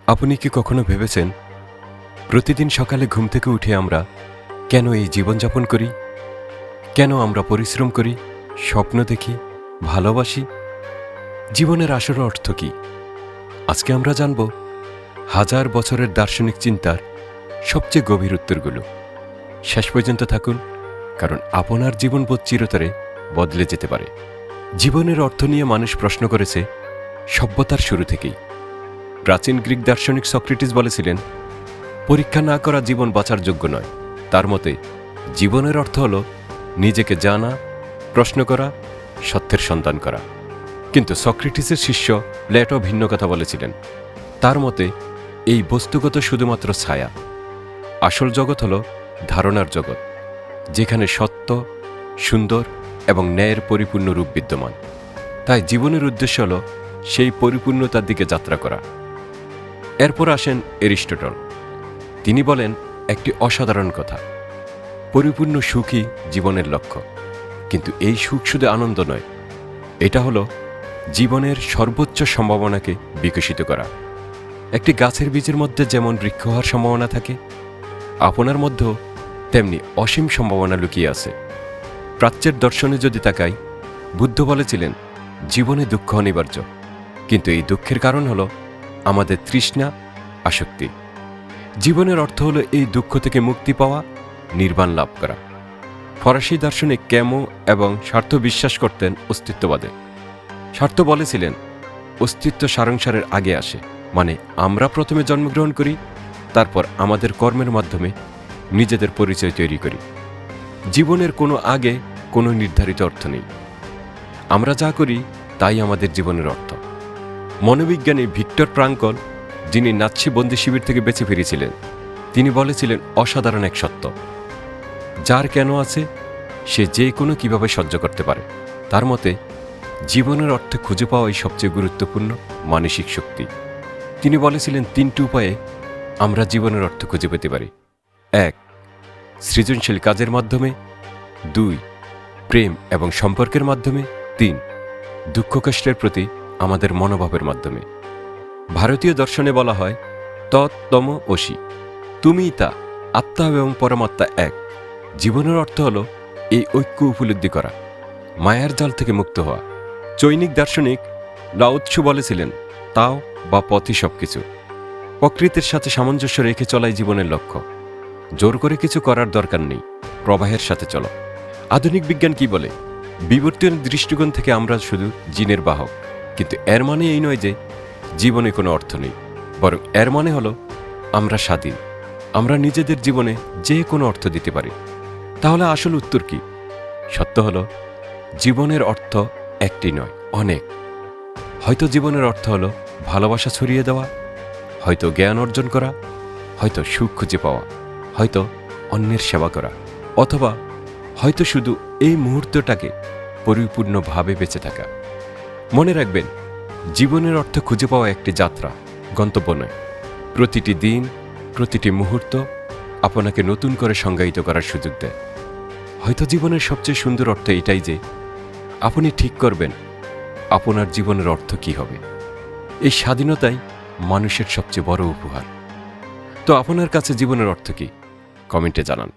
আপনি কি কখনো ভেবেছেন প্রতিদিন সকালে ঘুম থেকে উঠে আমরা কেন এই জীবনযাপন করি? কেন আমরা পরিশ্রম করি, স্বপ্ন দেখি, ভালোবাসি? জীবনের আসল অর্থ কি? আজকে আমরা জানব হাজার বছরের দার্শনিক চিন্তার সবচেয়ে গভীর উত্তরগুলো। শেষ পর্যন্ত থাকুন, কারণ আপনার জীবনবোধ চিরতরে বদলে যেতে পারে। জীবনের অর্থ নিয়ে মানুষ প্রশ্ন করেছে সভ্যতার শুরু থেকেই। প্রাচীন গ্রিক দার্শনিক সক্রেটিস বলেছিলেন, পরীক্ষা না করা জীবন বাঁচার যোগ্য নয়। তার মতে জীবনের অর্থ হল নিজেকে জানা, প্রশ্ন করা, সত্যের সন্ধান করা। কিন্তু সক্রেটিসের শিষ্য প্লেটো ভিন্ন কথা বলেছিলেন। তার মতে এই বস্তুগত শুধুমাত্র ছায়া। আসল জগৎ হল ধারণার জগৎ, যেখানে সত্য, সুন্দর এবং ন্যায়ের পরিপূর্ণ রূপ বিদ্যমান। তাই জীবনের উদ্দেশ্য হল সেই পরিপূর্ণতার দিকে যাত্রা করা। এরপর আসেন এরিস্টটল। তিনি বলেন একটি অসাধারণ কথা, পরিপূর্ণ সুখই জীবনের লক্ষ্য। কিন্তু এই সুখ শুধু আনন্দ নয়, এটা হলো জীবনের সর্বোচ্চ সম্ভাবনাকে বিকশিত করা। একটি গাছের বীজের মধ্যে যেমন বৃক্ষ হওয়ার সম্ভাবনা থাকে, আপনার মধ্যেও তেমনি অসীম সম্ভাবনা লুকিয়ে আছে। প্রাচ্যের দর্শনে যদি তাকাই, বুদ্ধ বলেছিলেন জীবনে দুঃখ অনিবার্য, কিন্তু এই দুঃখের কারণ হলো আমাদের তৃষ্ণা, আসক্তি। জীবনের অর্থ হলো এই দুঃখ থেকে মুক্তি পাওয়া, নির্বাণ লাভ করা। ফরাসি দার্শনিক ক্যামো এবং স্বার্থ বিশ্বাস করতেন অস্তিত্ববাদে। স্বার্থ বলেছিলেন অস্তিত্ব সারাংসারের আগে আসে, মানে আমরা প্রথমে জন্মগ্রহণ করি, তারপর আমাদের কর্মের মাধ্যমে নিজেদের পরিচয় তৈরি করি। জীবনের কোনো আগে কোনো নির্ধারিত অর্থ নেই। আমরা যা করি তাই আমাদের জীবনের অর্থ। মনোবিজ্ঞানী ভিক্টর ফ্রাঙ্কল, যিনি নাৎসি বন্দি শিবির থেকে বেঁচে ফিরেছিলেন, তিনি বলেছিলেন অসাধারণ এক সত্য, যার কেন আছে সে যে কোনো কিভাবে সহ্য করতে পারে। তার মতে জীবনের অর্থে খুঁজে পাওয়াই সবচেয়ে গুরুত্বপূর্ণ মানসিক শক্তি। তিনি বলেছিলেন 3টি উপায়ে আমরা জীবনের অর্থ খুঁজে পেতে পারি। 1. সৃজনশীল কাজের মাধ্যমে। 2. প্রেম এবং সম্পর্কের মাধ্যমে। 3. দুঃখ কষ্টের প্রতি আমাদের মনোভাবের মাধ্যমে। ভারতীয় দর্শনে বলা হয় তত্ত্বম অসি, তুমিই তা, আত্মা এবং পরমাত্মা এক। জীবনের অর্থ হল এই ঐক্য উপলব্ধি করা, মায়ার জাল থেকে মুক্ত হওয়া। চৈনিক দার্শনিক লাওৎসু বলেছিলেন তাও বা পথই সবকিছু। প্রকৃতির সাথে সামঞ্জস্য রেখে চলাই জীবনের লক্ষ্য। জোর করে কিছু করার দরকার নেই, প্রবাহের সাথে চলো। আধুনিক বিজ্ঞান কি বলে? বিবর্তন দৃষ্টিকোণ থেকে আমরা শুধু জিনের বাহক, কিন্তু এর মানে এই নয় যে জীবনে কোনো অর্থ নেই, বরং এর মানে হলো আমরা স্বাধীন। আমরা নিজেদের জীবনে যে কোনো অর্থ দিতে পারি। তাহলে আসল উত্তর কি? সত্য হলো জীবনের অর্থ একটি নয়, অনেক। হয়তো জীবনের অর্থ হলো ভালোবাসা ছড়িয়ে দেওয়া, হয়তো জ্ঞান অর্জন করা, হয়তো সুখ খুঁজে পাওয়া, হয়তো অন্যের সেবা করা, অথবা হয়তো শুধু এই মুহূর্তটাকে পরিপূর্ণভাবে বেঁচে থাকা। মনে রাখবেন, জীবনের অর্থ খুঁজে পাওয়া একটি যাত্রা, গন্তব্য নয়। প্রতিটি দিন, প্রতিটি মুহূর্ত আপনাকে নতুন করে সংজ্ঞায়িত করার সুযোগ দেয়। হয়তো জীবনের সবচেয়ে সুন্দর অর্থ এটাই যে আপনি ঠিক করবেন আপনার জীবনের অর্থ কি হবে। এই স্বাধীনতাই মানুষের সবচেয়ে বড় উপহার। তো আপনার কাছে জীবনের অর্থ কি? কমেন্টে জানান।